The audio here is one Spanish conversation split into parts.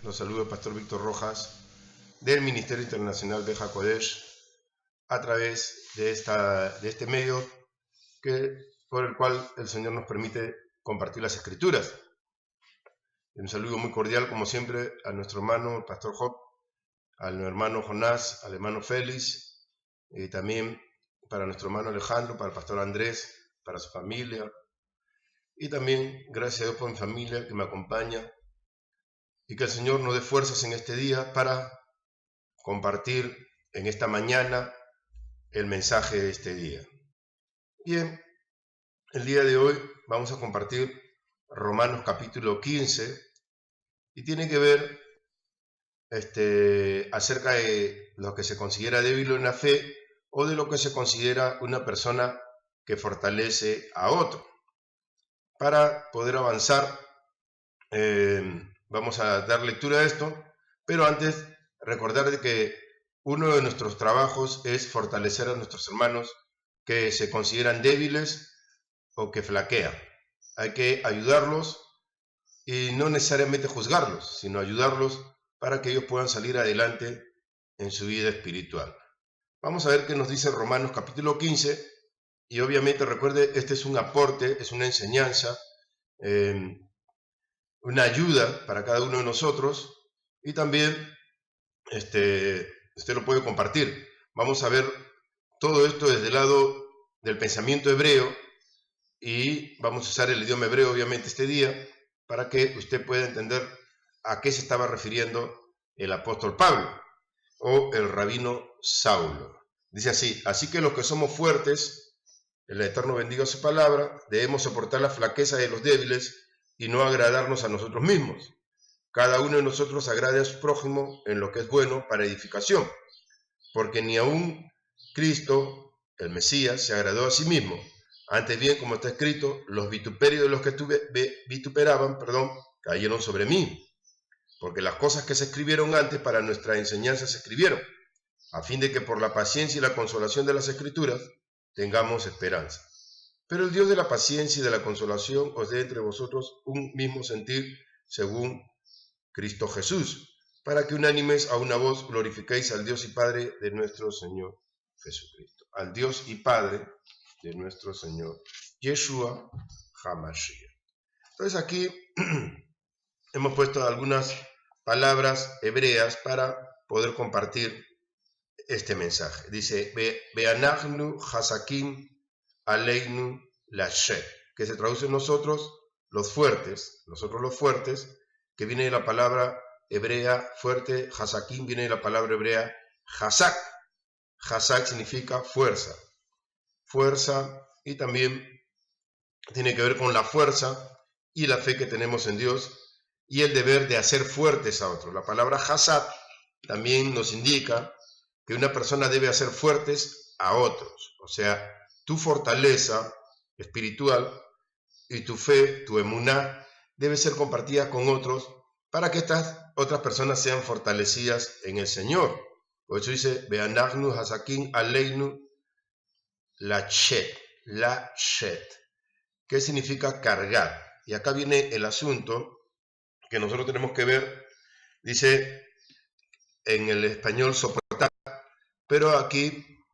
Los saluda el Pastor Víctor Rojas del Ministerio Internacional de Hakodesh a través de este medio por el cual el Señor nos permite compartir las Escrituras. Un saludo muy cordial, como siempre, a nuestro hermano Pastor Job, al hermano Jonás, al hermano Félix, y también para nuestro hermano Alejandro, para el Pastor Andrés, para su familia, y también gracias a Dios por mi familia que me acompaña, y que el Señor nos dé fuerzas en este día para compartir en esta mañana el mensaje de este día. Bien, el día de hoy vamos a compartir Romanos capítulo 15 y tiene que ver acerca de lo que se considera débil en la fe o de lo que se considera una persona que fortalece a otro. Para poder avanzar, vamos a dar lectura a esto, pero antes recordar de que uno de nuestros trabajos es fortalecer a nuestros hermanos que se consideran débiles o que flaquean. Hay que ayudarlos y no necesariamente juzgarlos, sino ayudarlos para que ellos puedan salir adelante en su vida espiritual. Vamos a ver qué nos dice Romanos capítulo 15, y obviamente recuerde, este es un aporte, es una enseñanza, una ayuda para cada uno de nosotros, y también usted lo puede compartir. Vamos a ver todo esto desde el lado del pensamiento hebreo, y vamos a usar el idioma hebreo obviamente este día, para que usted pueda entender a qué se estaba refiriendo el apóstol Pablo o el rabino Saulo. Dice así que los que somos fuertes, el Eterno bendiga su palabra, debemos soportar la flaqueza de los débiles y no agradarnos a nosotros mismos. Cada uno de nosotros agrade a su prójimo en lo que es bueno para edificación, porque ni aun Cristo, el Mesías, se agradó a sí mismo. Antes bien, como está escrito, los vituperios de los que vituperaban, cayeron sobre mí, porque las cosas que se escribieron antes para nuestra enseñanza se escribieron, a fin de que por la paciencia y la consolación de las Escrituras tengamos esperanza. Pero el Dios de la paciencia y de la consolación os dé entre vosotros un mismo sentir según Cristo Jesús, para que unánimes a una voz glorifiquéis al Dios y Padre de nuestro Señor Jesucristo. Al Dios y Padre de nuestro Señor Yeshua HaMashiach. Entonces aquí hemos puesto algunas palabras hebreas para poder compartir este mensaje. Dice, Be'anachnu hasakim aleinu lashet, que se traduce en nosotros los fuertes, que viene de la palabra hebrea fuerte, hasakim viene de la palabra hebrea hasak. Hasak significa fuerza, y también tiene que ver con la fuerza y la fe que tenemos en Dios y el deber de hacer fuertes a otros. La palabra hasad también nos indica que una persona debe hacer fuertes a otros, o sea, tu fortaleza espiritual y tu fe, tu emuná, debe ser compartida con otros para que estas otras personas sean fortalecidas en el Señor. Por eso dice, Be'anachnu hasakim aleinu lashet, ¿qué significa cargar? Y acá viene el asunto que nosotros tenemos que ver. Dice en el español soportar, pero aquí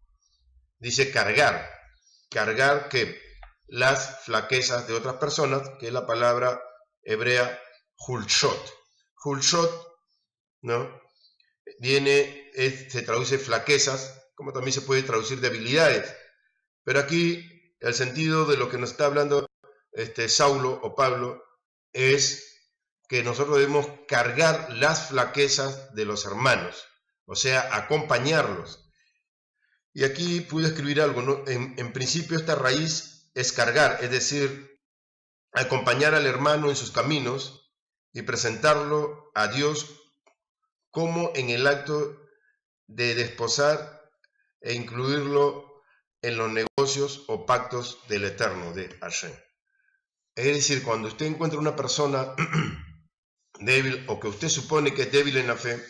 dice cargar que las flaquezas de otras personas, que es la palabra hebrea hulshot, ¿no? Se traduce flaquezas, como también se puede traducir debilidades, pero aquí el sentido de lo que nos está hablando Saulo o Pablo es que nosotros debemos cargar las flaquezas de los hermanos, o sea, acompañarlos. Y aquí pude escribir algo, ¿no? En principio esta raíz es cargar, es decir, acompañar al hermano en sus caminos y presentarlo a Dios como en el acto de desposar e incluirlo en los negocios o pactos del Eterno, de Hashem. Es decir, cuando usted encuentra una persona débil o que usted supone que es débil en la fe,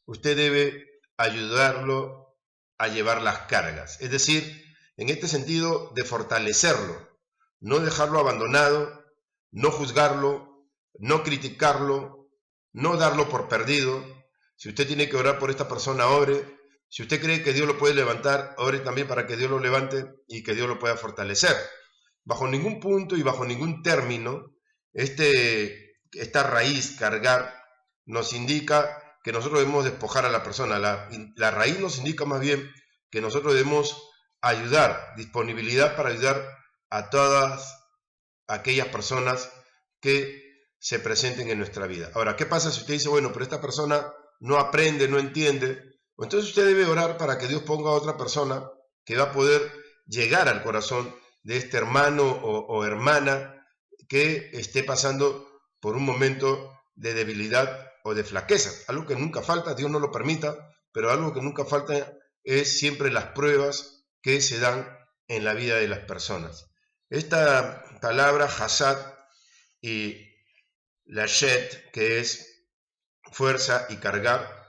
usted debe ayudarlo a llevar las cargas. Es decir, en este sentido de fortalecerlo, no dejarlo abandonado, no juzgarlo, no criticarlo, no darlo por perdido. Si usted tiene que orar por esta persona, ore. Si usted cree que Dios lo puede levantar, ore también para que Dios lo levante y que Dios lo pueda fortalecer. Bajo ningún punto y bajo ningún término, esta raíz, cargar, nos indica que nosotros debemos despojar a la persona. La raíz nos indica más bien que nosotros debemos ayudar, disponibilidad para ayudar a todas aquellas personas que se presenten en nuestra vida. Ahora, ¿qué pasa si usted dice, bueno, pero esta persona no aprende, no entiende? Entonces usted debe orar para que Dios ponga a otra persona que va a poder llegar al corazón de este hermano o hermana que esté pasando por un momento de debilidad o de flaqueza. Algo que nunca falta, Dios no lo permita, pero algo que nunca falta es siempre las pruebas que se dan en la vida de las personas. Esta palabra hasad y lashet, que es fuerza y cargar,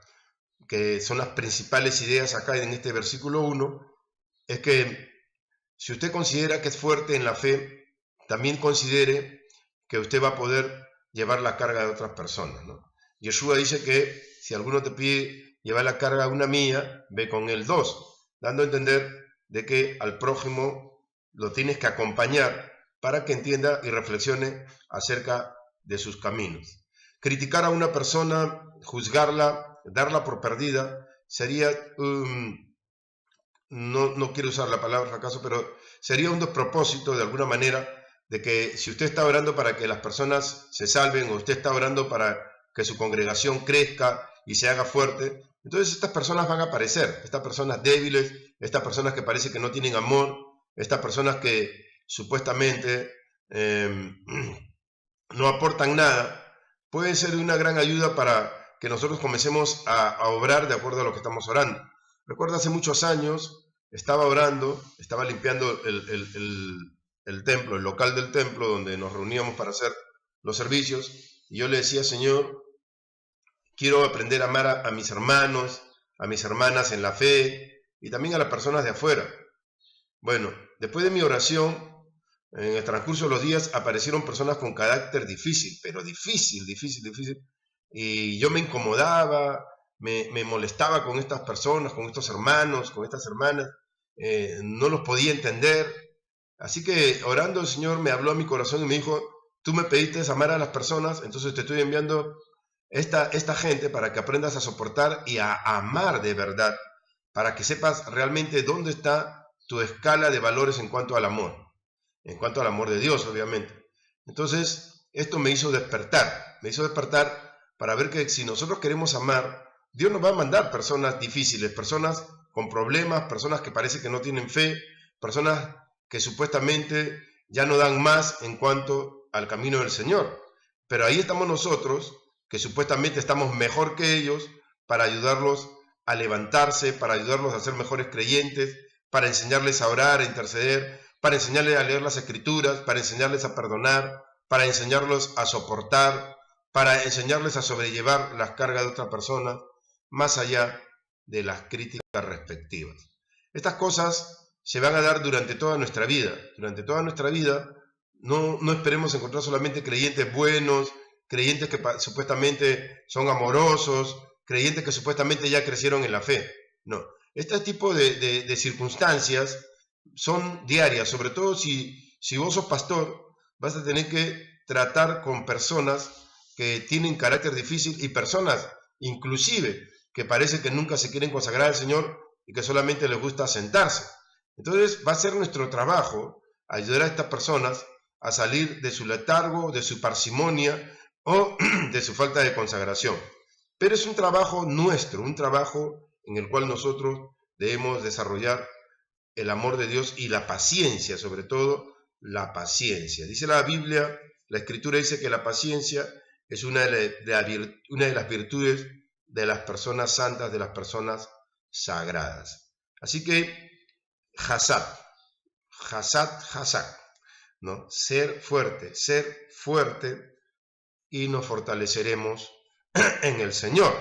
que son las principales ideas acá en este versículo 1, es que si usted considera que es fuerte en la fe, también considere que usted va a poder llevar la carga de otras personas, ¿no? Yeshua dice que si alguno te pide llevar la carga de una milla, ve con él 2, dando a entender de que al prójimo lo tienes que acompañar para que entienda y reflexione acerca de sus caminos. Criticar a una persona, juzgarla, darla por perdida, sería, no quiero usar la palabra fracaso, pero sería un despropósito de alguna manera, de que si usted está orando para que las personas se salven, o usted está orando para que su congregación crezca y se haga fuerte, entonces estas personas van a aparecer, estas personas débiles, estas personas que parece que no tienen amor, estas personas que supuestamente no aportan nada, pueden ser de una gran ayuda para que nosotros comencemos a obrar de acuerdo a lo que estamos orando. Recuerdo hace muchos años, estaba orando, estaba limpiando el templo, el local del templo donde nos reuníamos para hacer los servicios, y yo le decía, Señor, quiero aprender a amar a mis hermanos, a mis hermanas en la fe, y también a las personas de afuera. Bueno, después de mi oración, en el transcurso de los días aparecieron personas con carácter difícil, pero difícil, y yo me incomodaba, me molestaba con estas personas, con estos hermanos, con estas hermanas, no los podía entender. Así que orando el Señor me habló a mi corazón y me dijo, tú me pediste amar a las personas, entonces te estoy enviando esta gente para que aprendas a soportar y a amar de verdad, para que sepas realmente dónde está tu escala de valores en cuanto al amor de Dios, obviamente. Entonces, esto me hizo despertar para ver que si nosotros queremos amar, Dios nos va a mandar personas difíciles, personas con problemas, personas que parece que no tienen fe, personas que supuestamente ya no dan más en cuanto al camino del Señor. Pero ahí estamos nosotros, que supuestamente estamos mejor que ellos, para ayudarlos a levantarse, para ayudarlos a ser mejores creyentes, para enseñarles a orar, a interceder, para enseñarles a leer las Escrituras, para enseñarles a perdonar, para enseñarlos a soportar, para enseñarles a sobrellevar las cargas de otra persona, más allá de las críticas respectivas. Estas cosas se van a dar durante toda nuestra vida. Durante toda nuestra vida no esperemos encontrar solamente creyentes buenos, creyentes que supuestamente son amorosos, creyentes que supuestamente ya crecieron en la fe. No, este tipo de circunstancias son diarias, sobre todo si vos sos pastor, vas a tener que tratar con personas que tienen carácter difícil y personas inclusive que parece que nunca se quieren consagrar al Señor y que solamente les gusta sentarse. Entonces va a ser nuestro trabajo ayudar a estas personas a salir de su letargo, de su parsimonia o de su falta de consagración. Pero es un trabajo nuestro, un trabajo en el cual nosotros debemos desarrollar el amor de Dios y la paciencia, sobre todo la paciencia. Dice la Biblia, la Escritura dice que la paciencia es una de las virtudes de las personas santas, de las personas sagradas. Así que, hasad, ¿no? Ser fuerte y nos fortaleceremos en el Señor.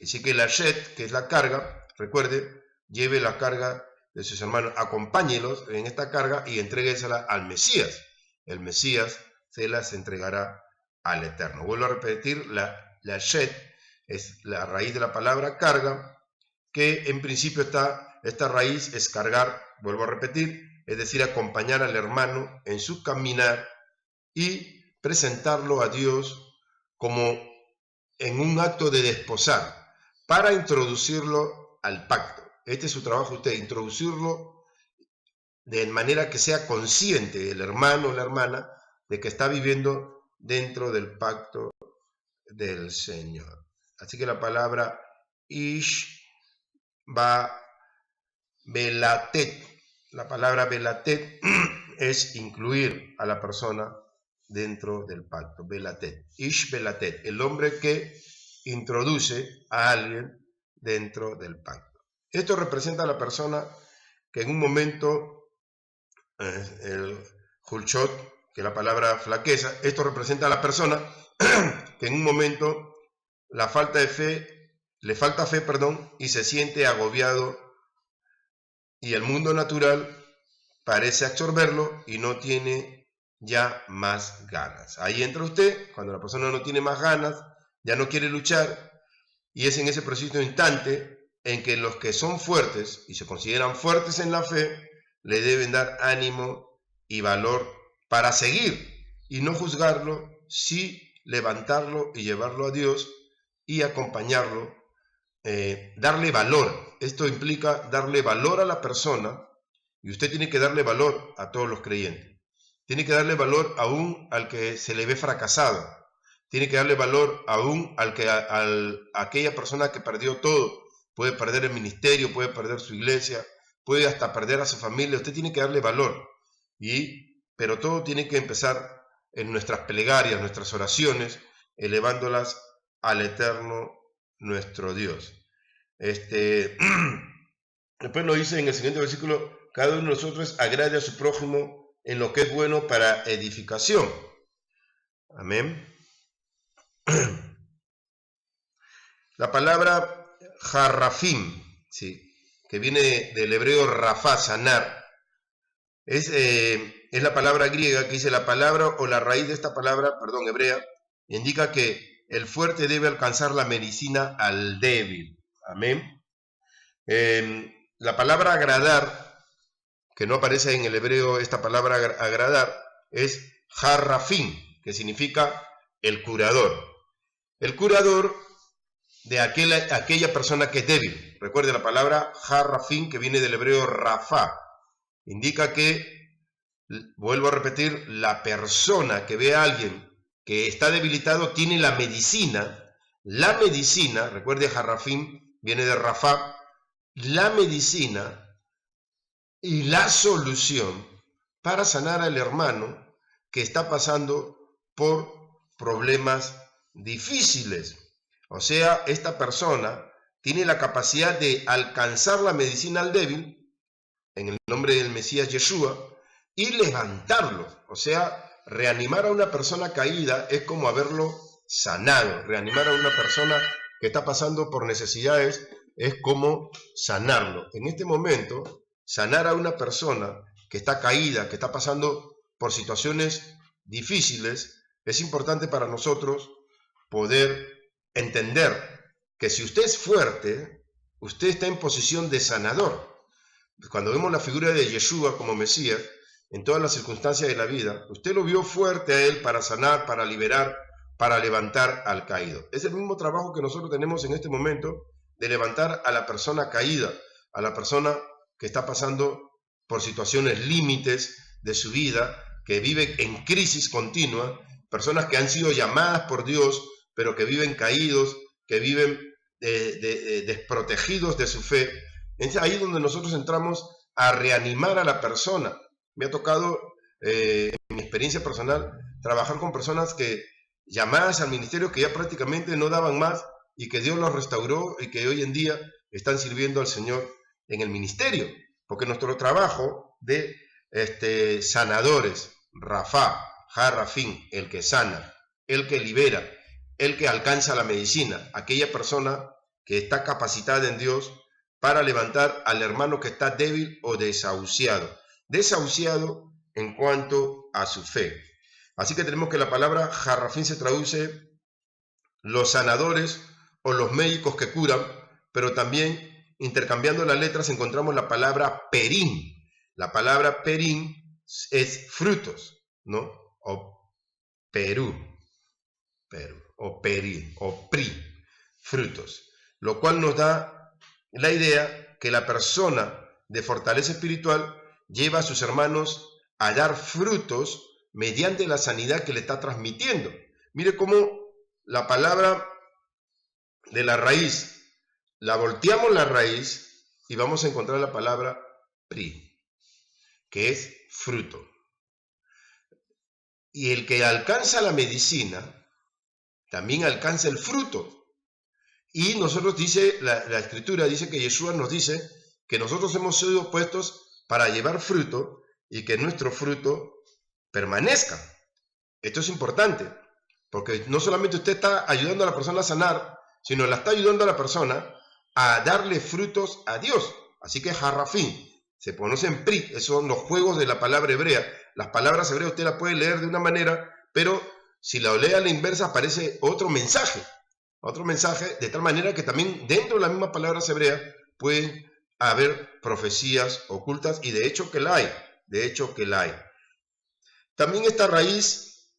Así que la shet, que es la carga, recuerde, lleve la carga de sus hermanos, acompáñelos en esta carga y entréguesela al Mesías. El Mesías se las entregará al Eterno. Vuelvo a repetir, la la shed, es la raíz de la palabra carga, que en principio esta raíz es cargar, vuelvo a repetir, es decir, acompañar al hermano en su caminar y presentarlo a Dios como en un acto de desposar, para introducirlo al pacto. Este es su trabajo, usted, introducirlo de manera que sea consciente el hermano o la hermana de que está viviendo dentro del pacto del Señor. Así que la palabra ish va belatet. La palabra belatet es incluir a la persona dentro del pacto. Belatet. Ish belatet. El hombre que introduce a alguien dentro del pacto. Esto representa a la persona que en un momento, el hulchot, que es la palabra flaqueza, esto representa a la persona que en un momento le falta fe, y se siente agobiado y el mundo natural parece absorberlo y no tiene ya más ganas. Ahí entra usted, cuando la persona no tiene más ganas, ya no quiere luchar, y es en ese preciso instante en que los que son fuertes y se consideran fuertes en la fe, le deben dar ánimo y valor para seguir y no juzgarlo, sí levantarlo y llevarlo a Dios y acompañarlo, darle valor. Esto implica darle valor a la persona, y usted tiene que darle valor a todos los creyentes. Tiene que darle valor aún al que se le ve fracasado. Tiene que darle valor aún a aquella persona que perdió todo. Puede perder el ministerio, puede perder su iglesia, puede hasta perder a su familia. Usted tiene que darle valor. Pero todo tiene que empezar en nuestras plegarias, nuestras oraciones, elevándolas al eterno nuestro Dios. Después lo dice en el siguiente versículo: cada uno de nosotros agrade a su prójimo en lo que es bueno para edificación. Amén. La palabra jarrafim, ¿sí?, que viene del hebreo rafá, sanar, es la palabra griega que dice la palabra o la raíz de esta palabra, hebrea, indica que el fuerte debe alcanzar la medicina al débil. Amén. La palabra agradar, que no aparece en el hebreo, esta palabra agradar, es jarrafim, que significa el curador. El curador de aquella persona que es débil. Recuerde la palabra jarrafim, que viene del hebreo rafá. Indica que, vuelvo a repetir, la persona que ve a alguien que está debilitado tiene la medicina. La medicina, recuerde, jarrafim viene de rafá, la medicina y la solución para sanar al hermano que está pasando por problemas difíciles. O sea, esta persona tiene la capacidad de alcanzar la medicina al débil, en el nombre del Mesías Yeshua, y levantarlo. O sea, reanimar a una persona caída es como haberlo sanado. Reanimar a una persona que está pasando por necesidades es como sanarlo. En este momento, sanar a una persona que está caída, que está pasando por situaciones difíciles, es importante para nosotros poder entender que si usted es fuerte, usted está en posición de sanador. Cuando vemos la figura de Yeshua como Mesías, en todas las circunstancias de la vida, usted lo vio fuerte a él para sanar, para liberar, para levantar al caído. Es el mismo trabajo que nosotros tenemos en este momento, de levantar a la persona caída, a la persona que está pasando por situaciones límites de su vida, que vive en crisis continua, personas que han sido llamadas por Dios, pero que viven caídos, que viven desprotegidos de su fe. Es ahí donde nosotros entramos a reanimar a la persona. Me ha tocado, en mi experiencia personal, trabajar con personas que, llamadas al ministerio, que ya prácticamente no daban más, y que Dios los restauró y que hoy en día están sirviendo al Señor en el ministerio. Porque nuestro trabajo de sanadores, Rafá, Jarrafín, el que sana, el que libera, el que alcanza la medicina, aquella persona que está capacitada en Dios para levantar al hermano que está débil o desahuciado en cuanto a su fe. Así que tenemos que la palabra Jarrafín se traduce los sanadores o los médicos que curan, pero también intercambiando las letras encontramos la palabra perín. La palabra perín es frutos, ¿no? O Perú, o peri, o pri, frutos, lo cual nos da la idea que la persona de fortaleza espiritual lleva a sus hermanos a dar frutos mediante la sanidad que le está transmitiendo. Mire cómo la palabra de la raíz, la volteamos la raíz y vamos a encontrar la palabra pri, que es fruto. Y el que alcanza la medicina, también alcanza el fruto. Y nosotros dice, la Escritura dice que Yeshua nos dice que nosotros hemos sido puestos para llevar fruto y que nuestro fruto permanezca. Esto es importante, porque no solamente usted está ayudando a la persona a sanar, sino la está ayudando a la persona a darle frutos a Dios. Así que Harrafín, se conocen pri, esos son los juegos de la palabra hebrea. Las palabras hebreas usted las puede leer de una manera, pero si la lee a la inversa aparece otro mensaje, de tal manera que también dentro de las mismas palabras hebreas pueden haber profecías ocultas, y de hecho que la hay, También esta raíz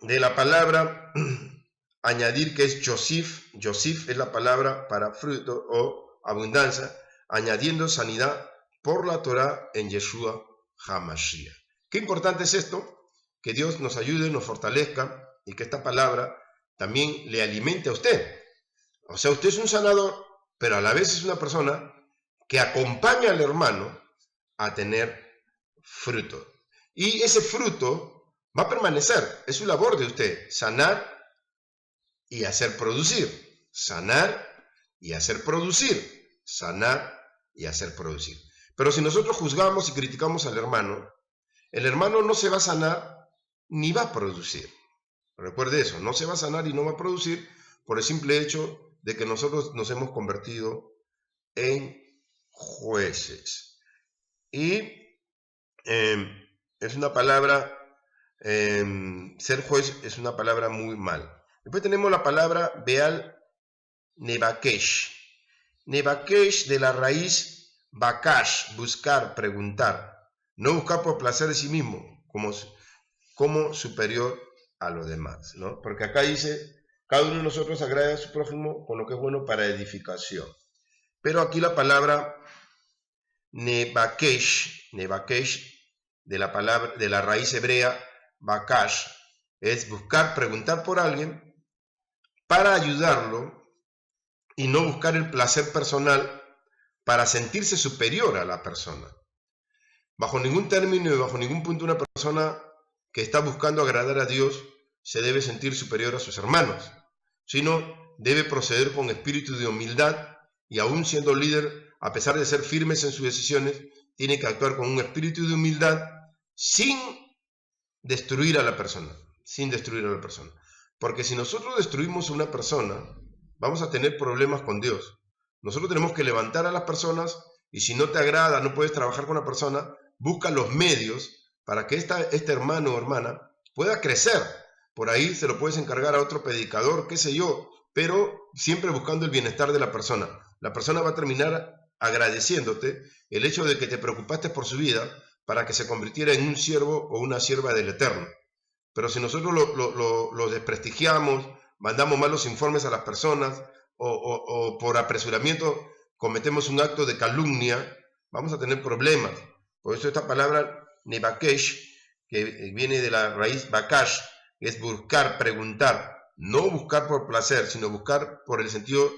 de la palabra añadir, que es Yosif es la palabra para fruto o abundancia, añadiendo sanidad por la Torah en Yeshua HaMashiach. Qué importante es esto, que Dios nos ayude, nos fortalezca y que esta palabra también le alimente a usted. O sea, usted es un sanador, pero a la vez es una persona que acompaña al hermano a tener fruto. Y ese fruto va a permanecer, es su labor de usted, sanar y hacer producir, sanar y hacer producir, sanar y hacer producir. Pero si nosotros juzgamos y criticamos al hermano, el hermano no se va a sanar ni va a producir. Recuerde eso, no se va a sanar y no va a producir por el simple hecho de que nosotros nos hemos convertido en jueces. Y es una palabra, ser juez es una palabra muy mal. Después tenemos la palabra Beal Nebakesh. Nebakesh de la raíz Bakash, buscar, preguntar. No buscar por placer de sí mismo, como superior a los demás, ¿no? Porque acá dice, cada uno de nosotros agrade a su prójimo con lo que es bueno para edificación. Pero aquí la palabra Nebakesh de la raíz hebrea Bakash, es buscar, preguntar por alguien para ayudarlo y no buscar el placer personal para sentirse superior a la persona. Bajo ningún término y bajo ningún punto una persona que está buscando agradar a Dios se debe sentir superior a sus hermanos, sino debe proceder con espíritu de humildad y aún siendo líder, a pesar de ser firmes en sus decisiones, tiene que actuar con un espíritu de humildad sin destruir a la persona, Porque si nosotros destruimos a una persona, vamos a tener problemas con Dios. Nosotros tenemos que levantar a las personas y si no te agrada, no puedes trabajar con una persona, busca los medios para que este hermano o hermana pueda crecer. Por ahí se lo puedes encargar a otro predicador, qué sé yo, pero siempre buscando el bienestar de la persona. La persona va a terminar agradeciéndote el hecho de que te preocupaste por su vida para que se convirtiera en un siervo o una sierva del Eterno. Pero si nosotros lo desprestigiamos, mandamos malos informes a las personas o por apresuramiento cometemos un acto de calumnia, vamos a tener problemas. Por eso esta palabra Nebakesh, que viene de la raíz Bakash, es buscar, preguntar, no buscar por placer, sino buscar por el sentido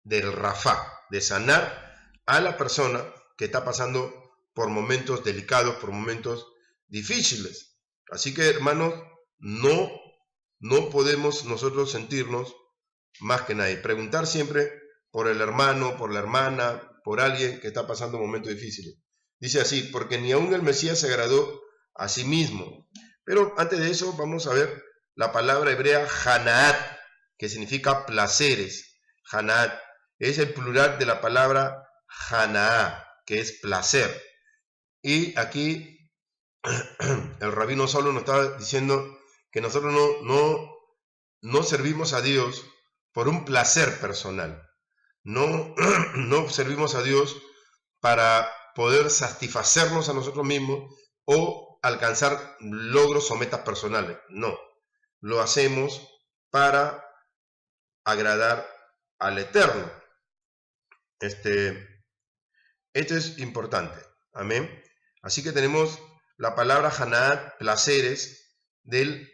del Rafá, de sanar a la persona que está pasando por momentos delicados, por momentos difíciles. Así que, hermanos, no podemos nosotros sentirnos más que nadie. Preguntar siempre por el hermano, por la hermana, por alguien que está pasando momentos difíciles. Dice así, porque ni aún el Mesías se agradó a sí mismo. Pero antes de eso vamos a ver la palabra hebrea Hanaat, que significa placeres. Hanaat es el plural de la palabra Hanaá, que es placer. Y aquí el rabino Saulo nos estaba diciendo que nosotros no servimos a Dios por un placer personal. No, no servimos a Dios para poder satisfacernos a nosotros mismos o alcanzar logros o metas personales. No, lo hacemos para agradar al Eterno. Esto es importante. Amén. Así que tenemos la palabra Haná, placeres, del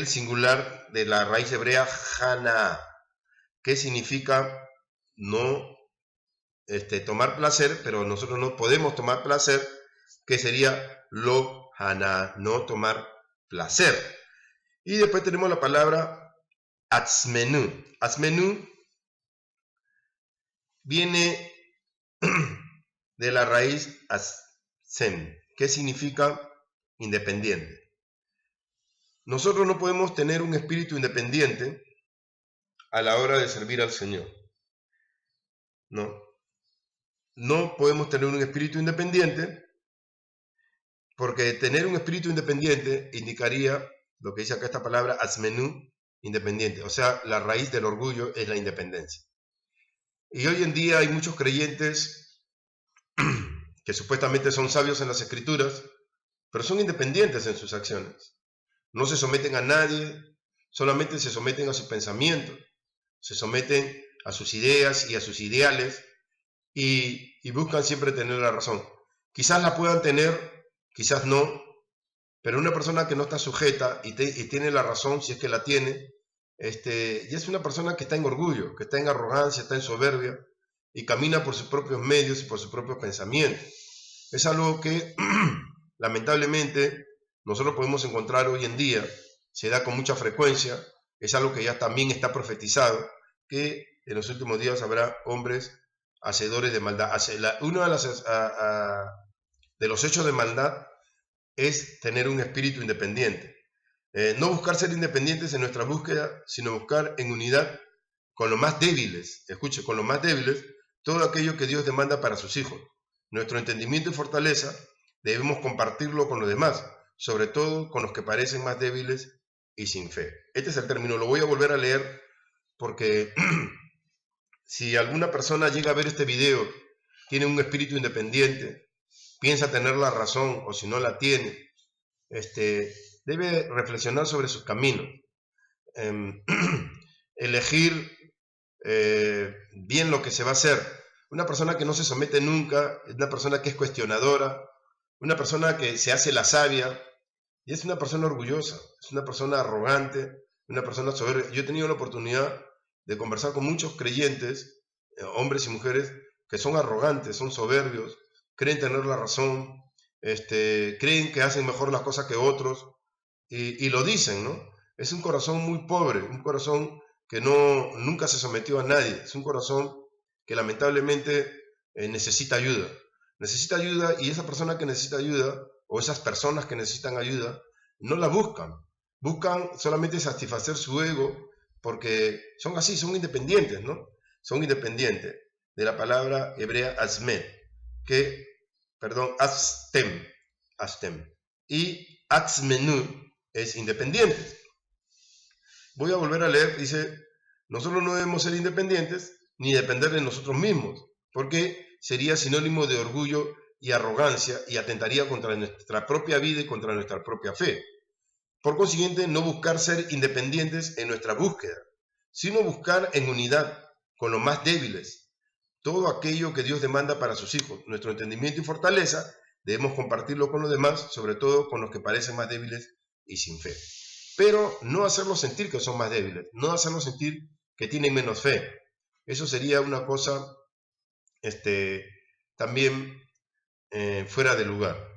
singular de la raíz hebrea Haná, que significa no tomar placer, pero nosotros no podemos tomar placer, que sería lo Haná, no tomar placer. Y después tenemos la palabra Atzmenú. Atzmenú viene de la raíz Atzem, que significa independiente. Nosotros no podemos tener un espíritu independiente a la hora de servir al Señor. No podemos tener un espíritu independiente, porque tener un espíritu independiente indicaría lo que dice acá esta palabra, Atzmenú, independiente. O sea, la raíz del orgullo es la independencia. Y hoy en día hay muchos creyentes que supuestamente son sabios en las Escrituras, pero son independientes en sus acciones. No se someten a nadie, solamente se someten a sus pensamientos, se someten a sus ideas y a sus ideales y buscan siempre tener la razón. Quizás la puedan tener, quizás no, pero una persona que no está sujeta y tiene la razón, si es que la tiene, y es una persona que está en orgullo, que está en arrogancia, está en soberbia y camina por sus propios medios y por sus propios pensamientos. Es algo que lamentablemente nosotros podemos encontrar hoy en día, se da con mucha frecuencia, es algo que ya también está profetizado, que en los últimos días habrá hombres hacedores de maldad. Uno de los hechos de maldad es tener un espíritu independiente. No buscar ser independientes en nuestra búsqueda, sino buscar en unidad con los más débiles. Escuche, con los más débiles, todo aquello que Dios demanda para sus hijos. Nuestro entendimiento y fortaleza debemos compartirlo con los demás, sobre todo con los que parecen más débiles y sin fe. Este es el término, lo voy a volver a leer porque si alguna persona llega a ver este video, tiene un espíritu independiente, piensa tener la razón o si no la tiene, debe reflexionar sobre sus caminos, elegir bien lo que se va a hacer. Una persona que no se somete nunca, es una persona que es cuestionadora, una persona que se hace la sabia, y es una persona orgullosa, es una persona arrogante, una persona soberbia. Yo he tenido la oportunidad de conversar con muchos creyentes, hombres y mujeres, que son arrogantes, son soberbios, creen tener la razón, creen que hacen mejor las cosas que otros, y lo dicen, ¿no? Es un corazón muy pobre, un corazón que nunca se sometió a nadie, es un corazón que lamentablemente necesita ayuda. Necesita ayuda, y esa persona que necesita ayuda, o esas personas que necesitan ayuda, no la buscan. Buscan solamente satisfacer su ego, porque son así, son independientes, ¿no? Son independientes. De la palabra hebrea azmen, aztem. Y atzmenú es independiente. Voy a volver a leer, dice, nosotros no debemos ser independientes ni depender de nosotros mismos, porque sería sinónimo de orgullo y arrogancia y atentaría contra nuestra propia vida y contra nuestra propia fe. Por consiguiente, no buscar ser independientes en nuestra búsqueda, sino buscar en unidad con los más débiles. Todo aquello que Dios demanda para sus hijos, nuestro entendimiento y fortaleza, debemos compartirlo con los demás, sobre todo con los que parecen más débiles y sin fe. Pero no hacerlos sentir que son más débiles, no hacerlos sentir que tienen menos fe. Eso sería una cosa también fuera de lugar.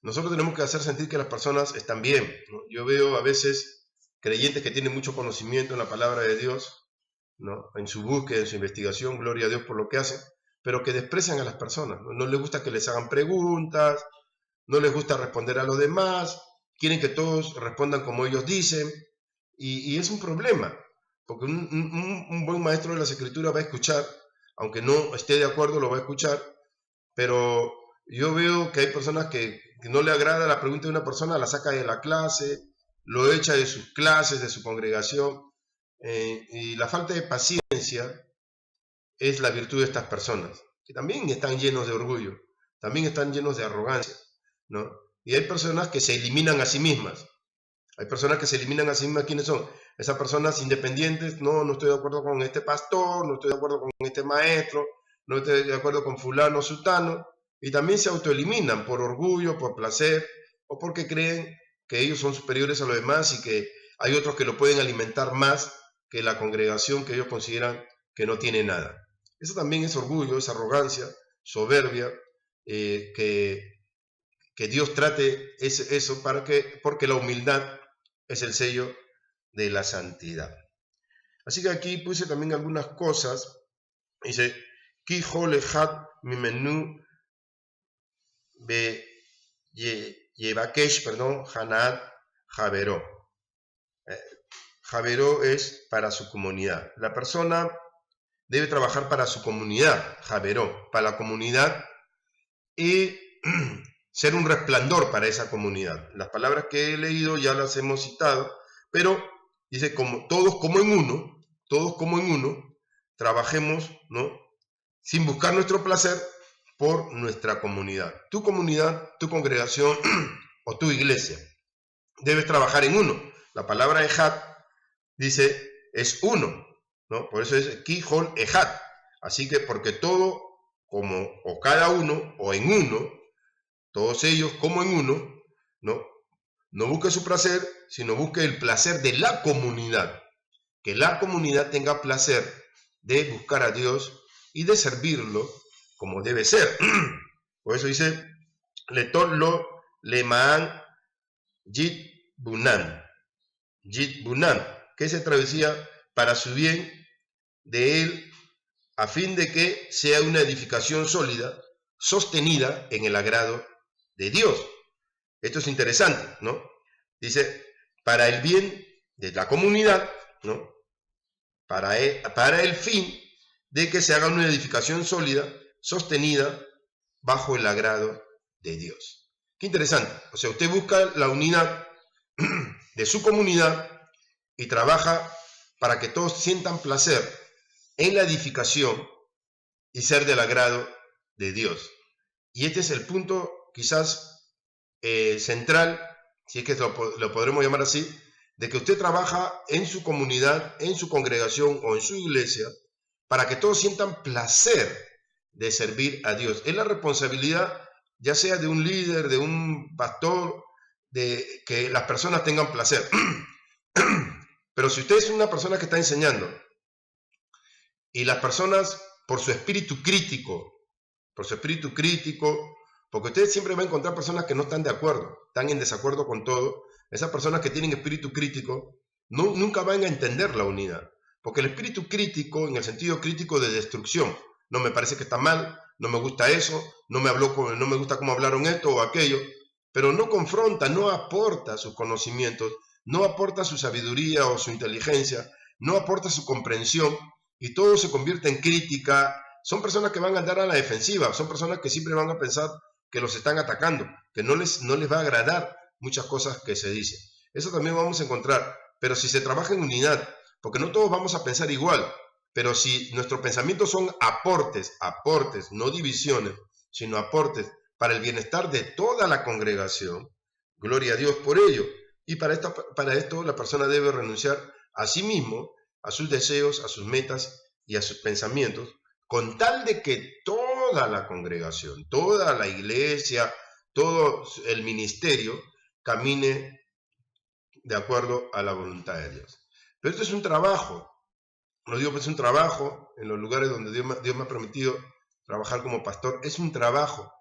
Nosotros tenemos que hacer sentir que las personas están bien, ¿no? Yo veo a veces creyentes que tienen mucho conocimiento en la palabra de Dios, ¿no? En su búsqueda, en su investigación, gloria a Dios por lo que hacen, pero que desprecian a las personas, ¿no? No les gusta que les hagan preguntas, no les gusta responder a los demás, quieren que todos respondan como ellos dicen, y es un problema, porque un buen maestro de las Escrituras va a escuchar, aunque no esté de acuerdo, lo va a escuchar, pero yo veo que hay personas que no le agrada la pregunta de una persona, la saca de la clase, lo echa de sus clases, de su congregación, y la falta de paciencia es la virtud de estas personas, que también están llenos de orgullo, también están llenos de arrogancia, ¿no? Y hay personas que se eliminan a sí mismas. Hay personas que se eliminan a sí mismas. ¿Quiénes son? Esas personas independientes. No estoy de acuerdo con este pastor, no estoy de acuerdo con este maestro, no estoy de acuerdo con fulano, sutano. Y también se autoeliminan por orgullo, por placer, o porque creen que ellos son superiores a los demás y que hay otros que lo pueden alimentar más que la congregación que ellos consideran que no tiene nada. Eso también es orgullo, es arrogancia, soberbia, que Dios trate eso porque la humildad es el sello de la santidad. Así que aquí puse también algunas cosas. Dice, Ki holechat mimenu be yevakesh, Hanat Javero. Javero es para su comunidad. La persona debe trabajar para su comunidad, Javero, para la comunidad, y ser un resplandor para esa comunidad. Las palabras que he leído ya las hemos citado, pero dice, todos como en uno, trabajemos, ¿no?, sin buscar nuestro placer por nuestra comunidad. Tu comunidad, tu congregación o tu iglesia. Debes trabajar en uno. La palabra ejat dice, es uno, ¿no? Por eso es ki hol ejat. Así que porque todo, o cada uno, o en uno, todos ellos como en uno, no busque su placer, sino busque el placer de la comunidad. Que la comunidad tenga placer de buscar a Dios y de servirlo como debe ser. Por eso dice, Letolo lemaan jit bunan, que se traducía para su bien de él, a fin de que sea una edificación sólida, sostenida en el agrado de Dios. Esto es interesante, ¿no? Dice, para el bien de la comunidad, ¿no? Para el fin de que se haga una edificación sólida, sostenida bajo el agrado de Dios. Qué interesante. O sea, usted busca la unidad de su comunidad y trabaja para que todos sientan placer en la edificación y ser del agrado de Dios. Y este es el punto quizás central, si es que lo podremos llamar así, de que usted trabaja en su comunidad, en su congregación o en su iglesia, para que todos sientan placer de servir a Dios. Es la responsabilidad, ya sea de un líder, de un pastor, de que las personas tengan placer. Pero si usted es una persona que está enseñando y las personas, por su espíritu crítico, porque usted siempre va a encontrar personas que no están de acuerdo, están en desacuerdo con todo. Esas personas que tienen espíritu crítico nunca van a entender la unidad, porque el espíritu crítico, en el sentido crítico de destrucción, no me parece que está mal, no me gusta eso, no me gusta cómo hablaron esto o aquello, pero no confronta, no aporta sus conocimientos, no aporta su sabiduría o su inteligencia, no aporta su comprensión, y todo se convierte en crítica. Son personas que van a andar a la defensiva, son personas que siempre van a pensar que los están atacando, que no les va a agradar muchas cosas que se dicen. Eso también vamos a encontrar, pero si se trabaja en unidad, porque no todos vamos a pensar igual, pero si nuestros pensamientos son aportes, no divisiones, sino aportes para el bienestar de toda la congregación, gloria a Dios por ello. Y para esto la persona debe renunciar a sí mismo, a sus deseos, a sus metas y a sus pensamientos, con tal de que toda la congregación, toda la iglesia, todo el ministerio camine de acuerdo a la voluntad de Dios. Pero esto es un trabajo, lo digo, pues es un trabajo en los lugares donde Dios me ha permitido trabajar como pastor, es un trabajo.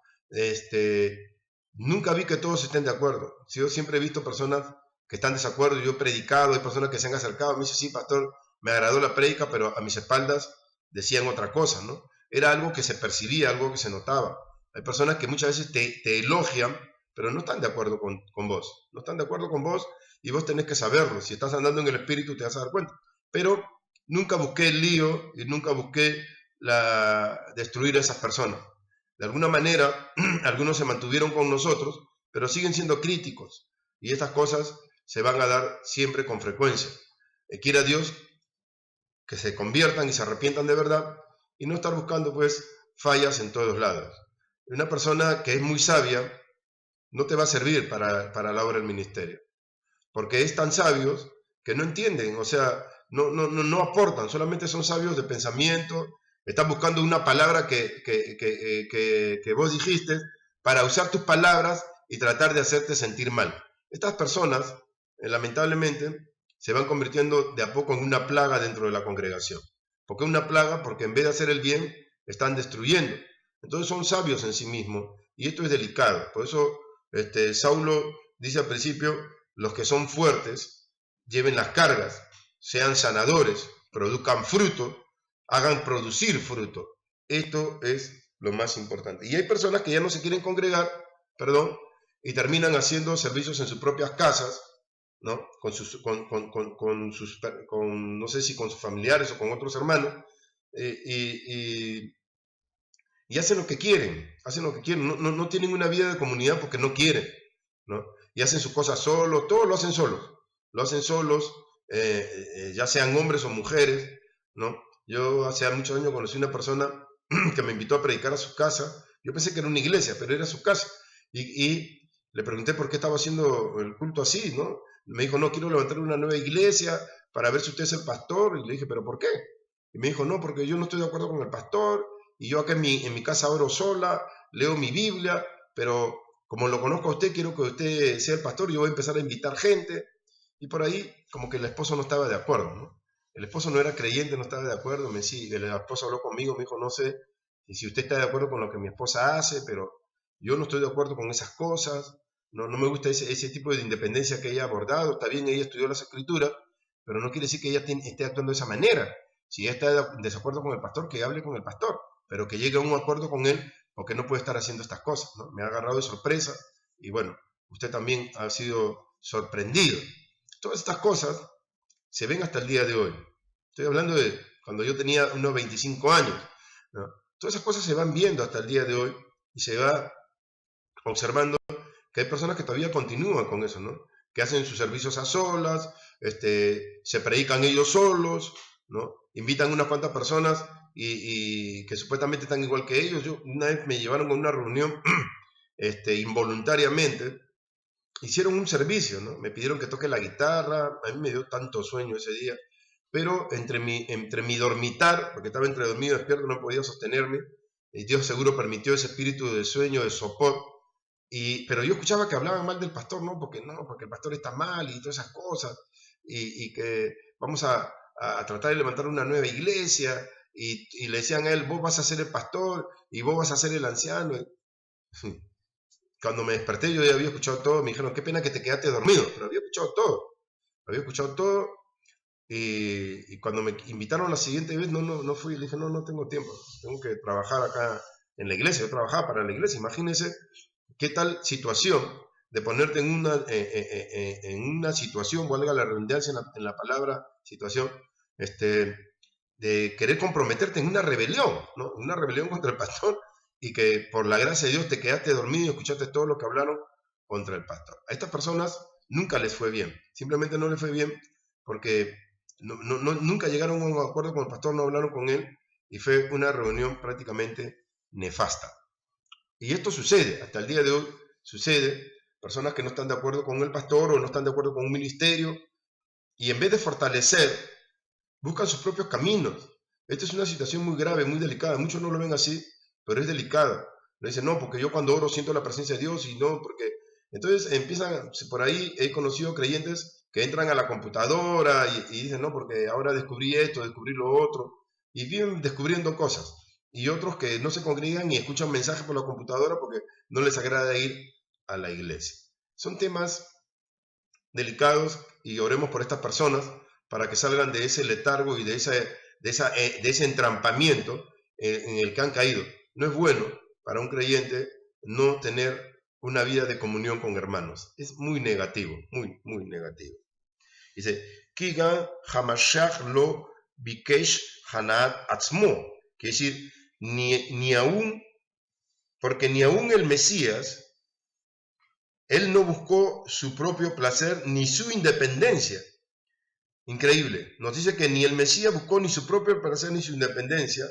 Nunca vi que todos estén de acuerdo. Yo siempre he visto personas que están de desacuerdo. Yo he predicado, hay personas que se han acercado, me dicen, sí, pastor, me agradó la prédica, pero a mis espaldas decían otra cosa, ¿no? Era algo que se percibía, algo que se notaba. Hay personas que muchas veces te elogian, pero no están de acuerdo con vos. No están de acuerdo con vos y vos tenés que saberlo. Si estás andando en el espíritu te vas a dar cuenta. Pero nunca busqué el lío y nunca busqué destruir a esas personas. De alguna manera, algunos se mantuvieron con nosotros, pero siguen siendo críticos. Y estas cosas se van a dar siempre con frecuencia. Quiera Dios que se conviertan y se arrepientan de verdad, y no estar buscando pues fallas en todos lados. Una persona que es muy sabia no te va a servir para la obra del ministerio, porque es tan sabios que no entienden, o sea, no aportan, solamente son sabios de pensamiento, están buscando una palabra que vos dijiste para usar tus palabras y tratar de hacerte sentir mal. Estas personas, lamentablemente, se van convirtiendo de a poco en una plaga dentro de la congregación. ¿Por qué una plaga? Porque en vez de hacer el bien, están destruyendo. Entonces son sabios en sí mismos, y esto es delicado. Por eso Saulo dice al principio, los que son fuertes, lleven las cargas, sean sanadores, produzcan fruto, hagan producir fruto. Esto es lo más importante. Y hay personas que ya no se quieren congregar, y terminan haciendo servicios en sus propias casas, ¿no? No sé si con sus familiares o con otros hermanos, y hacen lo que quieren, no tienen una vida de comunidad porque no quieren, ¿no? Y hacen sus cosas solos, todo lo hacen solos, ya sean hombres o mujeres, ¿no? Yo hace muchos años conocí una persona que me invitó a predicar a su casa. Yo pensé que era una iglesia, pero era su casa, y le pregunté por qué estaba haciendo el culto así, ¿no? Me dijo, no, quiero levantar una nueva iglesia para ver si usted es el pastor. Y le dije, ¿pero por qué? Y me dijo, no, porque yo no estoy de acuerdo con el pastor, y yo acá en mi casa oro sola, leo mi Biblia, pero como lo conozco a usted, quiero que usted sea el pastor, y yo voy a empezar a invitar gente. Y por ahí, como que el esposo no estaba de acuerdo, ¿no? El esposo no era creyente, no estaba de acuerdo. El esposo habló conmigo, me dijo, no sé si usted está de acuerdo con lo que mi esposa hace, pero yo no estoy de acuerdo con esas cosas. No me gusta ese tipo de independencia que ella ha abordado. Está bien, ella estudió las escrituras, pero no quiere decir que ella esté actuando de esa manera. Si ella está en desacuerdo con el pastor, que hable con el pastor, pero que llegue a un acuerdo con él, porque no puede estar haciendo estas cosas, ¿no? Me ha agarrado de sorpresa, y bueno, usted también ha sido sorprendido. Todas estas cosas se ven hasta el día de hoy. Estoy hablando de cuando yo tenía unos 25 años, ¿no? Todas esas cosas se van viendo hasta el día de hoy, y se va observando que hay personas que todavía continúan con eso, ¿no? Que hacen sus servicios a solas, se predican ellos solos, ¿no? Invitan unas cuantas personas y que supuestamente están igual que ellos. Una vez me llevaron a una reunión involuntariamente, hicieron un servicio, ¿no? Me pidieron que toque la guitarra, a mí me dio tanto sueño ese día, pero entre mi dormitar, porque estaba entre dormido y despierto, no podía sostenerme, y Dios seguro permitió ese espíritu de sueño, de sopor. Pero yo escuchaba que hablaban mal del pastor, ¿no? Porque el pastor está mal y todas esas cosas, y que vamos a tratar de levantar una nueva iglesia, y le decían a él, vos vas a ser el pastor, y vos vas a ser el anciano. Cuando me desperté yo ya había escuchado todo, me dijeron, qué pena que te quedaste dormido, pero había escuchado todo, y cuando me invitaron la siguiente vez, no fui, le dije, no tengo tiempo, tengo que trabajar acá en la iglesia. Yo trabajaba para la iglesia. Imagínense qué tal situación de ponerte en una situación, valga la redundancia en la palabra situación, de querer comprometerte en una rebelión, ¿no? Una rebelión contra el pastor, y que por la gracia de Dios te quedaste dormido y escuchaste todo lo que hablaron contra el pastor. A estas personas nunca les fue bien, simplemente no les fue bien porque nunca llegaron a un acuerdo con el pastor, no hablaron con él, y fue una reunión prácticamente nefasta. Y esto sucede, hasta el día de hoy sucede, personas que no están de acuerdo con el pastor o no están de acuerdo con un ministerio, y en vez de fortalecer, buscan sus propios caminos. Esta es una situación muy grave, muy delicada. Muchos no lo ven así, pero es delicada. Le dicen, no, porque yo cuando oro siento la presencia de Dios, y no, porque... Entonces empiezan, por ahí he conocido creyentes que entran a la computadora y dicen, no, porque ahora descubrí esto, descubrí lo otro, y viven descubriendo cosas. Y otros que no se congregan y escuchan mensajes por la computadora porque no les agrada ir a la iglesia. Son temas delicados, y oremos por estas personas para que salgan de ese letargo y de ese entrampamiento en el que han caído. No es bueno para un creyente no tener una vida de comunión con hermanos. Es muy negativo, muy, muy negativo. Dice, Kiga Hamashach lo bikesh hanat atzmo. Quiere decir, porque ni aún el Mesías, él no buscó su propio placer ni su independencia, Increíble. Nos dice que ni el Mesías buscó ni su propio placer ni su independencia,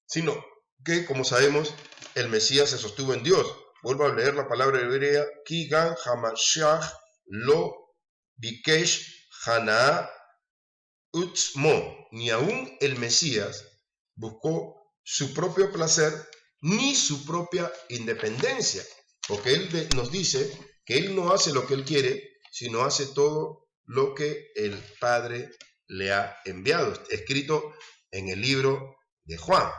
sino que, como sabemos, el Mesías se sostuvo en Dios. Vuelvo a leer la palabra hebrea, Kigan Hamashiach lo Bikesh Hana Utzmo. Ni aún el Mesías buscó su propio placer ni su propia independencia, porque él nos dice que él no hace lo que él quiere, sino hace todo lo que el Padre le ha enviado, escrito en el libro de Juan,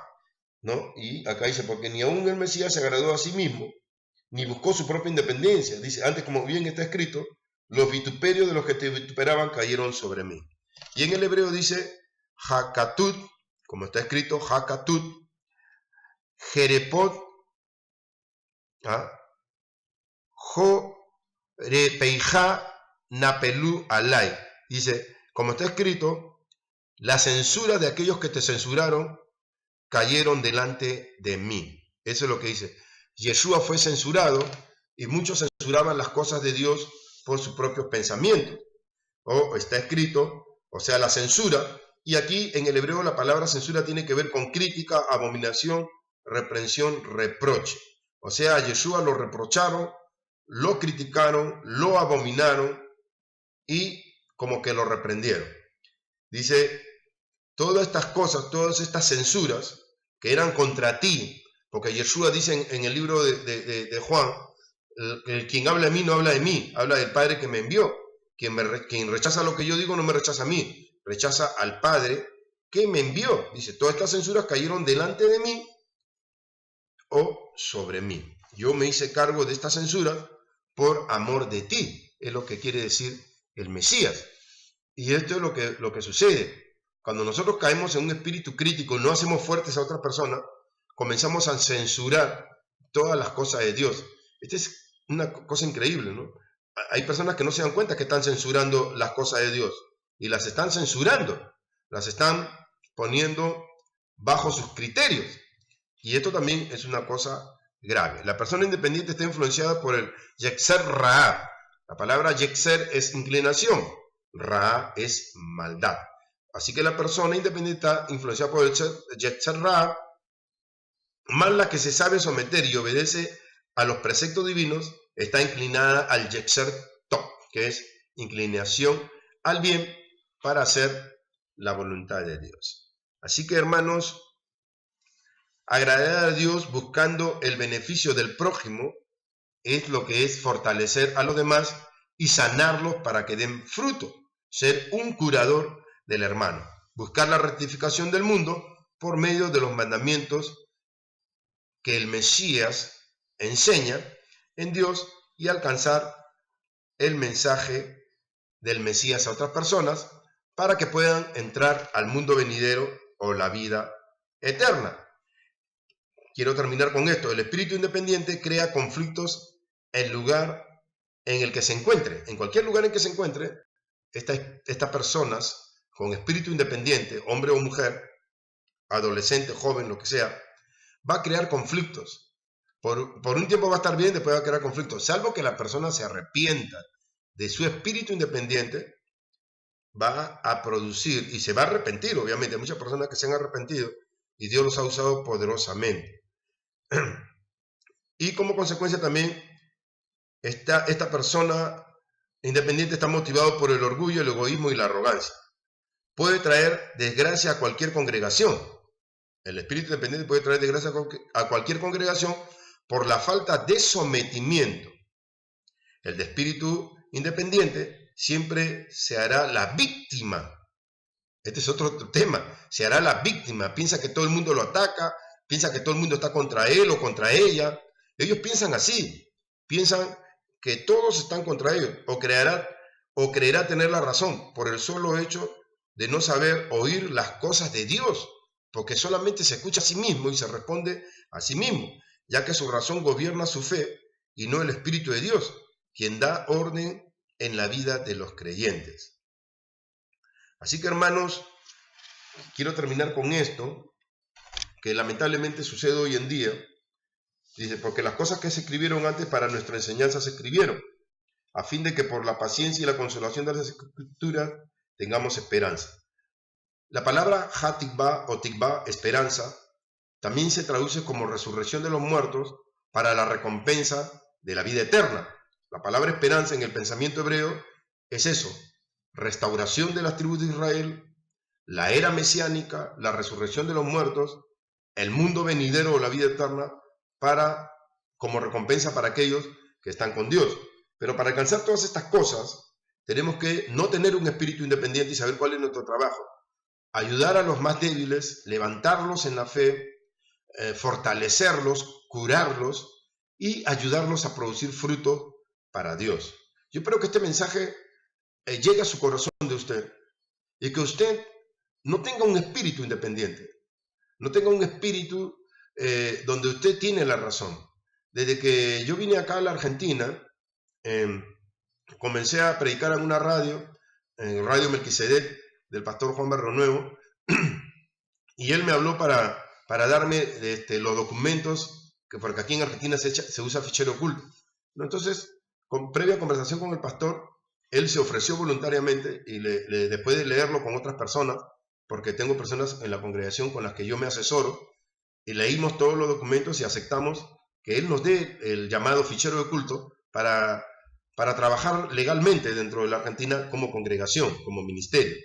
¿no? Y acá dice, porque ni aún el Mesías se agradó a sí mismo, ni buscó su propia independencia. Dice, antes, como bien está escrito, los vituperios de los que te vituperaban cayeron sobre mí. Y en el hebreo dice, Hakatut, como está escrito, Hakatut, Jerepot, Jorepeija, Napelú alay. Dice, como está escrito, la censura de aquellos que te censuraron cayeron delante de mí. Eso es lo que dice. Yeshua fue censurado y muchos censuraban las cosas de Dios por sus propios pensamientos. O está escrito, o sea, la censura. Y aquí en el hebreo la palabra censura tiene que ver con crítica, abominación, reprensión, reproche. O sea, a Yeshua lo reprocharon, lo criticaron, lo abominaron y como que lo reprendieron. Dice, todas estas cosas, todas estas censuras que eran contra ti, porque Yeshua dice en el libro de Juan, quien habla de mí no habla de mí, habla del Padre que me envió. Quien rechaza lo que yo digo no me rechaza a mí, rechaza al Padre que me envió. Dice, todas estas censuras cayeron delante de mí o sobre mí. Yo me hice cargo de esta censura por amor de ti, es lo que quiere decir el Mesías. Y esto es lo que sucede. Cuando nosotros caemos en un espíritu crítico y no hacemos fuertes a otras personas, comenzamos a censurar todas las cosas de Dios. Esta es una cosa increíble, ¿no? Hay personas que no se dan cuenta que están censurando las cosas de Dios y las están censurando, las están poniendo bajo sus criterios. Y esto también es una cosa grave. La persona independiente está influenciada por el Yetzer Ra. La palabra Yetzer es inclinación, Ra es maldad. Así que la persona independiente está influenciada por el Yetzer Ra, más la que se sabe someter y obedece a los preceptos divinos, está inclinada al Yetzer Tov, que es inclinación al bien para hacer la voluntad de Dios. Así que, hermanos, agradar a Dios buscando el beneficio del prójimo es lo que es fortalecer a los demás y sanarlos para que den fruto, ser un curador del hermano, buscar la rectificación del mundo por medio de los mandamientos que el Mesías enseña en Dios y alcanzar el mensaje del Mesías a otras personas para que puedan entrar al mundo venidero o la vida eterna. Quiero terminar con esto. El espíritu independiente crea conflictos en el lugar en el que se encuentre. En cualquier lugar en que se encuentre, estas personas con espíritu independiente, hombre o mujer, adolescente, joven, lo que sea, va a crear conflictos. Por un tiempo va a estar bien, después va a crear conflictos. Salvo que la persona se arrepienta de su espíritu independiente, va a producir, y se va a arrepentir, obviamente. Hay muchas personas que se han arrepentido y Dios los ha usado poderosamente. Y como consecuencia también, esta persona independiente está motivado por el orgullo, el egoísmo y la arrogancia. Puede traer desgracia a cualquier congregación. El espíritu independiente puede traer desgracia a cualquier congregación por la falta de sometimiento. El de espíritu independiente siempre se hará la víctima. Este es otro tema. Se hará la víctima. Piensa que todo el mundo lo ataca, piensa que todo el mundo está contra él o contra ella. Ellos piensan así. Piensan que todos están contra ellos o creerá tener la razón por el solo hecho de no saber oír las cosas de Dios, porque solamente se escucha a sí mismo y se responde a sí mismo, ya que su razón gobierna su fe y no el Espíritu de Dios, quien da orden en la vida de los creyentes. Así que, hermanos, quiero terminar con esto, que lamentablemente sucede hoy en día. Dice, porque las cosas que se escribieron antes para nuestra enseñanza se escribieron, a fin de que por la paciencia y la consolación de las Escrituras tengamos esperanza. La palabra ha-tikvah o tikvah, esperanza, también se traduce como resurrección de los muertos para la recompensa de la vida eterna. La palabra esperanza en el pensamiento hebreo es eso, restauración de las tribus de Israel, la era mesiánica, la resurrección de los muertos, el mundo venidero o la vida eterna, como recompensa para aquellos que están con Dios. Pero para alcanzar todas estas cosas, tenemos que no tener un espíritu independiente y saber cuál es nuestro trabajo. Ayudar a los más débiles, levantarlos en la fe, fortalecerlos, curarlos y ayudarlos a producir fruto para Dios. Yo espero que este mensaje llegue a su corazón de usted y que usted no tenga un espíritu independiente, no tenga un espíritu donde usted tiene la razón. Desde que yo vine acá a la Argentina, comencé a predicar en una radio, en Radio Melquisedec, del pastor Juan Berronuevo, y él me habló para darme los documentos, porque aquí en Argentina se usa fichero oculto. Entonces, previa conversación con el pastor, él se ofreció voluntariamente, y después de leerlo con otras personas, porque tengo personas en la congregación con las que yo me asesoro, y leímos todos los documentos y aceptamos que él nos dé el llamado fichero de culto para trabajar legalmente dentro de la Argentina como congregación, como ministerio.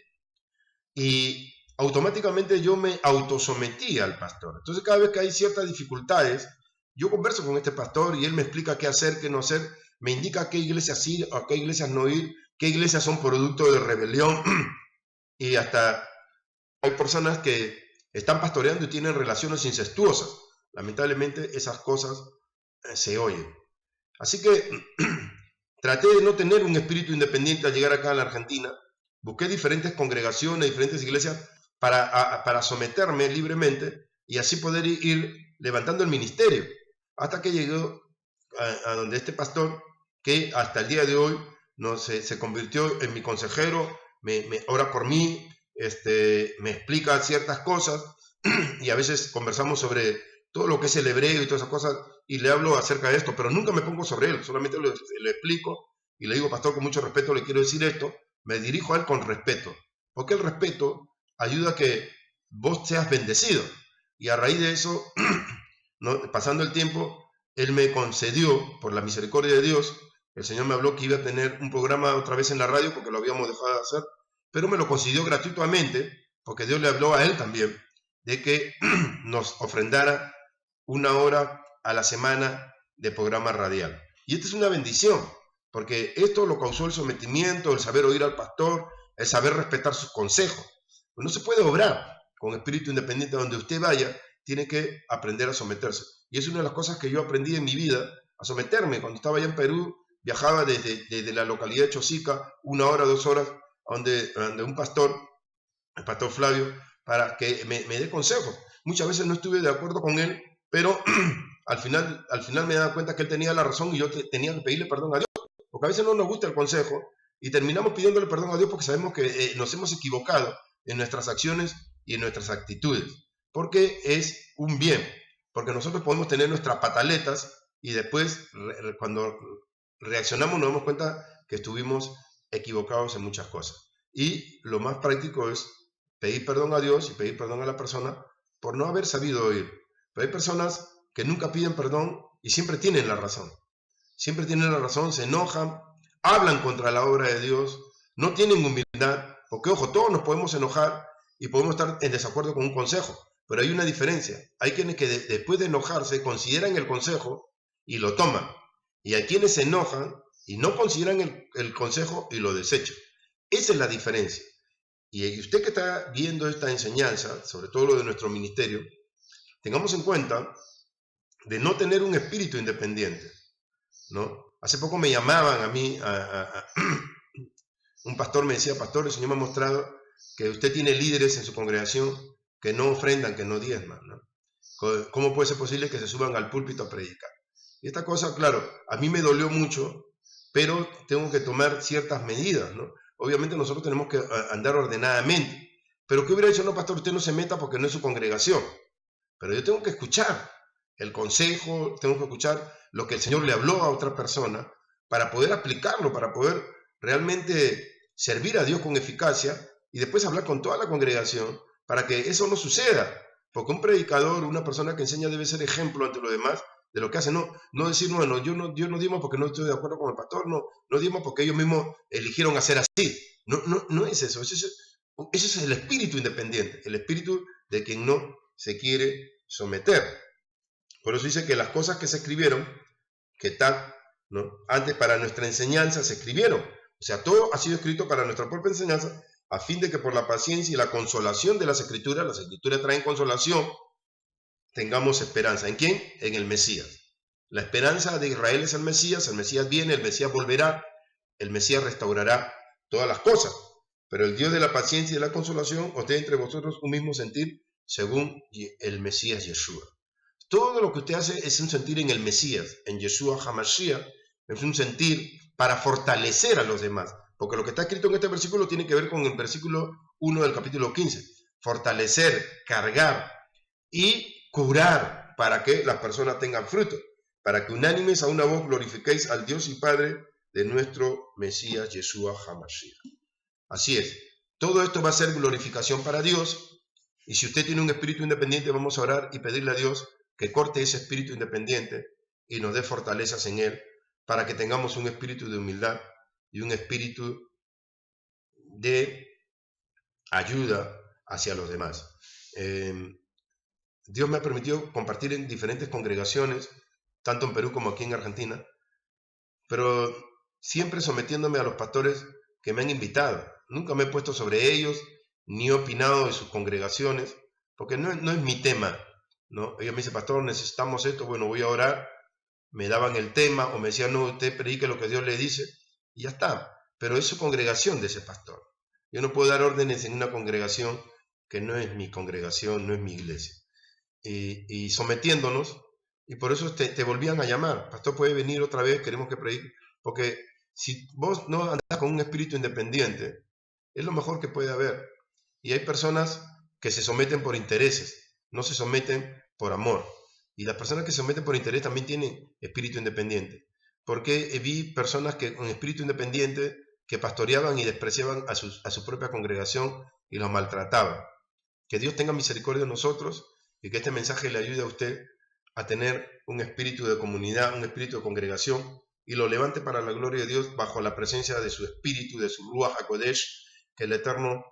Y automáticamente yo me autosometí al pastor. Entonces cada vez que hay ciertas dificultades, yo converso con este pastor y él me explica qué hacer, qué no hacer, me indica a qué iglesias ir, a qué iglesias no ir, qué iglesias son producto de rebelión, y hasta hay personas que están pastoreando y tienen relaciones incestuosas. Lamentablemente esas cosas se oyen. Así que traté de no tener un espíritu independiente al llegar acá a la Argentina. Busqué diferentes congregaciones, diferentes iglesias para someterme libremente y así poder ir levantando el ministerio. Hasta que llegó a donde este pastor, que hasta el día de hoy se convirtió en mi consejero, me ora por mí, me explica ciertas cosas y a veces conversamos sobre todo lo que es el hebreo y todas esas cosas y le hablo acerca de esto, pero nunca me pongo sobre él, solamente le explico y le digo, pastor, con mucho respeto le quiero decir esto, me dirijo a él con respeto, porque el respeto ayuda a que vos seas bendecido y a raíz de eso, pasando el tiempo, él me concedió, por la misericordia de Dios, el Señor me habló que iba a tener un programa otra vez en la radio porque lo habíamos dejado de hacer, pero me lo concedió gratuitamente, porque Dios le habló a él también, de que nos ofrendara 1 hora a la semana de programa radial. Y esta es una bendición, porque esto lo causó el sometimiento, el saber oír al pastor, el saber respetar sus consejos. Pues no se puede obrar con espíritu independiente. Donde usted vaya, tiene que aprender a someterse. Y es una de las cosas que yo aprendí en mi vida, a someterme. Cuando estaba allá en Perú, viajaba desde la localidad de Chosica, 1 hora, 2 horas, donde un pastor, el pastor Flavio, para que me dé consejos. Muchas veces no estuve de acuerdo con él, pero al final me daba cuenta que él tenía la razón y yo tenía que pedirle perdón a Dios. Porque a veces no nos gusta el consejo y terminamos pidiéndole perdón a Dios porque sabemos que nos hemos equivocado en nuestras acciones y en nuestras actitudes. Porque es un bien. Porque nosotros podemos tener nuestras pataletas y después, cuando reaccionamos, nos damos cuenta que estuvimos equivocados en muchas cosas. Y lo más práctico es pedir perdón a Dios y pedir perdón a la persona por no haber sabido oír. Pero hay personas que nunca piden perdón y siempre tienen la razón. Siempre tienen la razón, se enojan, hablan contra la obra de Dios, no tienen humildad, porque ojo, todos nos podemos enojar y podemos estar en desacuerdo con un consejo, pero hay una diferencia. Hay quienes que después de enojarse consideran el consejo y lo toman. Y hay quienes se enojan y no consideran el consejo y lo desechan. Esa es la diferencia. Y usted que está viendo esta enseñanza, sobre todo lo de nuestro ministerio, tengamos en cuenta de no tener un espíritu independiente, ¿no? Hace poco me llamaban a mí, un pastor me decía, pastor, el Señor me ha mostrado que usted tiene líderes en su congregación que no ofrendan, que no diezman, ¿no? ¿Cómo puede ser posible que se suban al púlpito a predicar? Y esta cosa, claro, a mí me dolió mucho, pero tengo que tomar ciertas medidas, ¿no? Obviamente nosotros tenemos que andar ordenadamente. Pero ¿qué hubiera dicho? No, pastor, usted no se meta porque no es su congregación. Pero yo tengo que escuchar el consejo, tengo que escuchar lo que el Señor le habló a otra persona para poder aplicarlo, para poder realmente servir a Dios con eficacia y después hablar con toda la congregación para que eso no suceda. Porque un predicador, una persona que enseña debe ser ejemplo ante los demás de lo que hace. No decir, bueno, yo no diezmo porque no estoy de acuerdo con el pastor, no diezmo porque ellos mismos eligieron hacer así. No es eso. Ese es el espíritu independiente, el espíritu de quien no se quiere someter. Por eso dice que las cosas que se escribieron, que tal, ¿no? Antes para nuestra enseñanza se escribieron. O sea, todo ha sido escrito para nuestra propia enseñanza, a fin de que por la paciencia y la consolación de las escrituras traen consolación, tengamos esperanza. ¿En quién? En el Mesías. La esperanza de Israel es el Mesías viene, el Mesías volverá, el Mesías restaurará todas las cosas. Pero el Dios de la paciencia y de la consolación os dé entre vosotros un mismo sentir según el Mesías Yeshua. Todo lo que usted hace es un sentir en el Mesías, en Yeshua HaMashiach, es un sentir para fortalecer a los demás. Porque lo que está escrito en este versículo tiene que ver con el versículo 1 del capítulo 15. Fortalecer, cargar y curar para que las personas tengan fruto. Para que unánimes a una voz glorifiquéis al Dios y Padre de nuestro Mesías Yeshua HaMashiach. Así es. Todo esto va a ser glorificación para Dios. Y si usted tiene un espíritu independiente, vamos a orar y pedirle a Dios que corte ese espíritu independiente y nos dé fortalezas en él para que tengamos un espíritu de humildad y un espíritu de ayuda hacia los demás. Dios me ha permitido compartir en diferentes congregaciones, tanto en Perú como aquí en Argentina, pero siempre sometiéndome a los pastores que me han invitado. Nunca me he puesto sobre ellos, ni he opinado de sus congregaciones, porque no es mi tema, ¿no? Ellos me dicen, pastor, necesitamos esto, bueno, voy a orar, me daban el tema, o me decían, no, usted predique lo que Dios le dice, y ya está. Pero es su congregación de ese pastor. Yo no puedo dar órdenes en una congregación que no es mi congregación, no es mi iglesia. Y sometiéndonos, y por eso te volvían a llamar, pastor, puede venir otra vez, queremos que predique, porque si vos no andás con un espíritu independiente, es lo mejor que puede haber. Y hay personas que se someten por intereses, no se someten por amor. Y las personas que se someten por interés también tienen espíritu independiente. Porque vi personas que con espíritu independiente que pastoreaban y despreciaban a su propia congregación y los maltrataban. Que Dios tenga misericordia de nosotros y que este mensaje le ayude a usted a tener un espíritu de comunidad, un espíritu de congregación y lo levante para la gloria de Dios bajo la presencia de su espíritu, de su Ruach HaKodesh, que el Eterno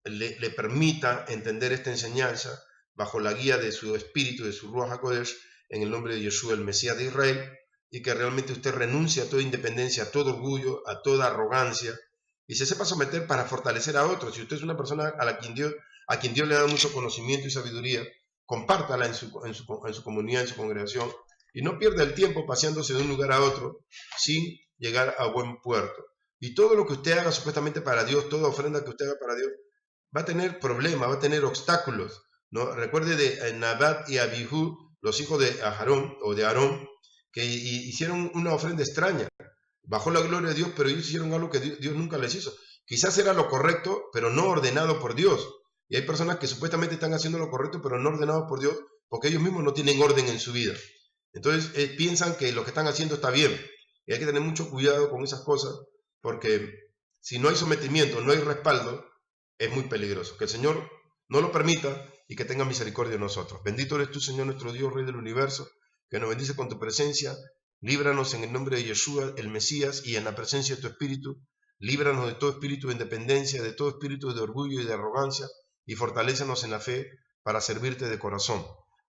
le permita entender esta enseñanza bajo la guía de su espíritu, de su Ruach HaKodesh, en el nombre de Yeshua, el Mesías de Israel, y que realmente usted renuncie a toda independencia, a todo orgullo, a toda arrogancia, y se sepa someter para fortalecer a otros. Si usted es una persona a quien Dios le da mucho conocimiento y sabiduría, compártala en su comunidad, en su congregación, y no pierda el tiempo paseándose de un lugar a otro sin llegar a buen puerto. Y todo lo que usted haga supuestamente para Dios, toda ofrenda que usted haga para Dios, va a tener problemas, va a tener obstáculos, ¿no? Recuerde de Nadab y Abihu, los hijos de Aarón, que hicieron una ofrenda extraña. Bajó la gloria de Dios, pero ellos hicieron algo que Dios nunca les hizo. Quizás era lo correcto, pero no ordenado por Dios. Y hay personas que supuestamente están haciendo lo correcto, pero no ordenado por Dios, porque ellos mismos no tienen orden en su vida. Entonces piensan que lo que están haciendo está bien. Y hay que tener mucho cuidado con esas cosas, porque si no hay sometimiento, no hay respaldo, es muy peligroso. Que el Señor no lo permita y que tenga misericordia de nosotros. Bendito eres tú, Señor, nuestro Dios, Rey del universo, que nos bendice con tu presencia. Líbranos en el nombre de Yeshua, el Mesías, y en la presencia de tu Espíritu. Líbranos de todo espíritu de independencia, de todo espíritu de orgullo y de arrogancia, y fortalécenos en la fe para servirte de corazón.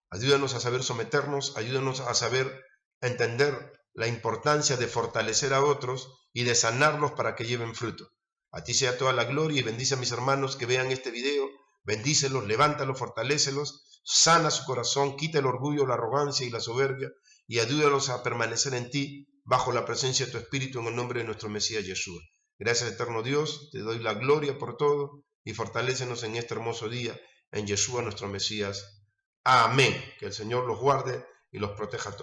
Ayúdanos a saber someternos, ayúdanos a saber entender la importancia de fortalecer a otros y de sanarlos para que lleven fruto. A ti sea toda la gloria y bendice a mis hermanos que vean este video, bendícelos, levántalos, fortalécelos, sana su corazón, quita el orgullo, la arrogancia y la soberbia y ayúdalos a permanecer en ti bajo la presencia de tu Espíritu en el nombre de nuestro Mesías Yeshua. Gracias, eterno Dios, te doy la gloria por todo y fortalécenos en este hermoso día en Yeshua nuestro Mesías. Amén. Que el Señor los guarde y los proteja a todos.